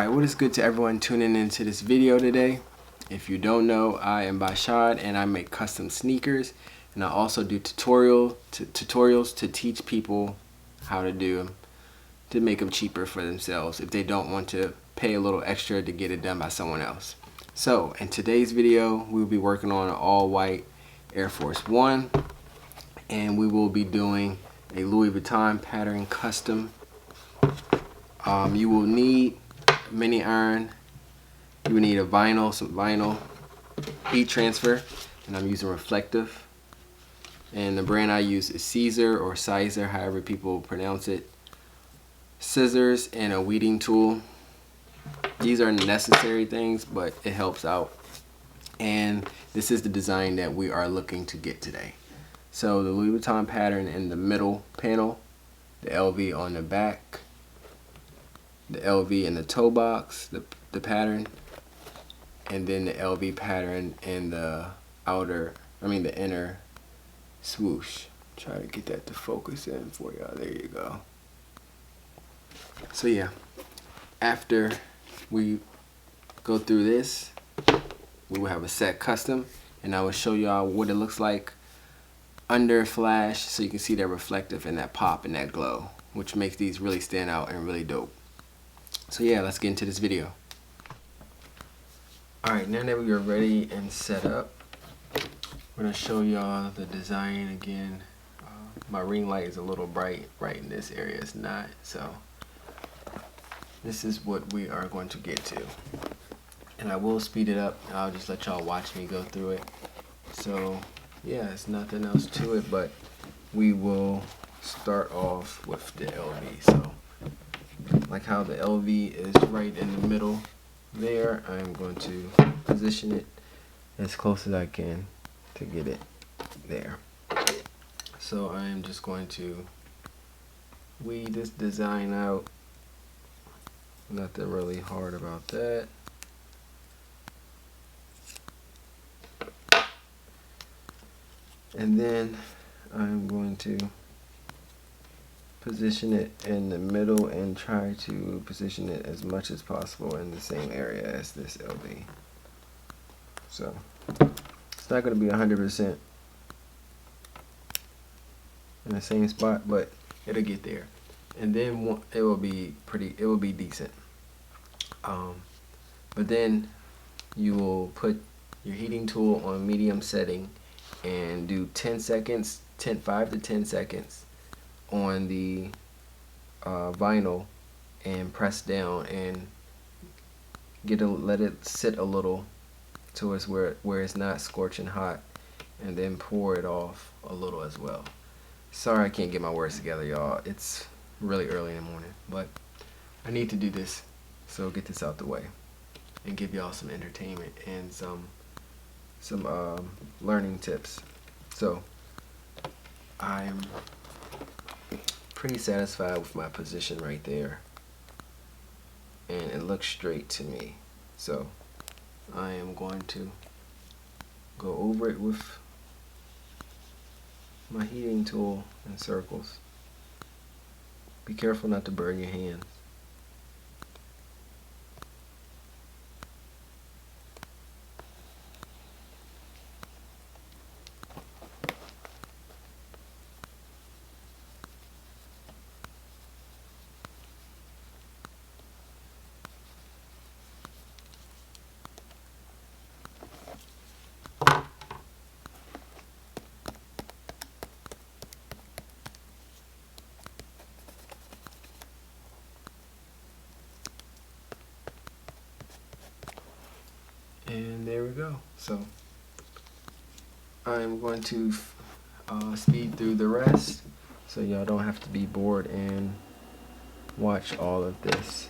Alright, what is good to everyone tuning into this video today? If you don't know, I am Byshaad and I make custom sneakers, and I also do tutorials to teach people how to do them, to make them cheaper for themselves if they don't want to pay a little extra to get it done by someone else. So in today's video, we'll be working on an all white Air Force One, and we will be doing a Louis Vuitton pattern custom. You will need mini iron, you will need a vinyl, some vinyl, heat transfer, and I'm using reflective, and the brand I use is Siser or Siser, however people pronounce it. Scissors and a weeding tool. These are necessary things, but it helps out, and this is the design that we are looking to get today. So the Louis Vuitton pattern in the middle panel, the LV on the back, the LV in the toe box, the pattern, and then the LV pattern in the inner swoosh. Try to get that to focus in for y'all. There you go. So yeah, after we go through this, we will have a set custom, and I will show y'all what it looks like under flash, so you can see that reflective and that pop and that glow, which makes these really stand out and really dope. So yeah, let's get into this video. Alright, now that we are ready and set up, I'm going to show y'all the design again. My ring light is a little bright right in this area. It's not, so this is what we are going to get to. And I will speed it up. I'll just let y'all watch me go through it. So yeah, there's nothing else to it, but we will start off with the LV. So like how the LV is right in the middle there, I'm going to position it as close as I can to get it there. So I am just going to weed this design out. Nothing really hard about that. And then I'm going to position it in the middle and try to position it as much as possible in the same area as this LV. So it's not going to be 100% in the same spot, but it'll get there, and then it will be decent. But then you will put your heating tool on medium setting and do 5 to 10 seconds on the vinyl, and press down and let it sit a little to us where it's not scorching hot, and then pour it off a little as well. Sorry I can't get my words together, y'all. It's really early in the morning, but I need to do this, so get this out the way and give y'all some entertainment and some learning tips. So I'm pretty satisfied with my position right there, and it looks straight to me. So I am going to go over it with my heating tool in circles. Be careful not to burn your hands. And there we go. So I'm going to speed through the rest so y'all don't have to be bored and watch all of this.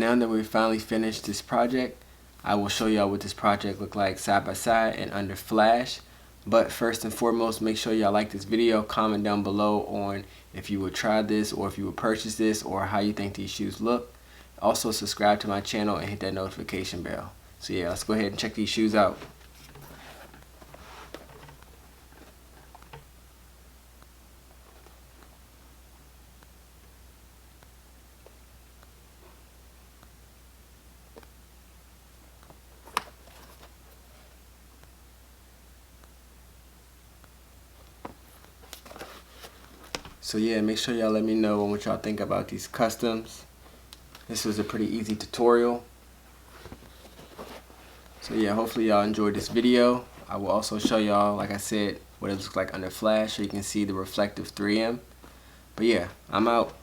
now that we've finally finished this project, I will show y'all what this project looked like side by side and under Flash. But first and foremost, make sure y'all like this video, comment down below on if you would try this or if you would purchase this or how you think these shoes look. Also subscribe to my channel and hit that notification bell. So yeah, let's go ahead and check these shoes out. So yeah, make sure y'all let me know what y'all think about these customs. This was a pretty easy tutorial. So yeah, hopefully y'all enjoyed this video. I will also show y'all, like I said, what it looks like under Flash so you can see the reflective 3M. But yeah, I'm out.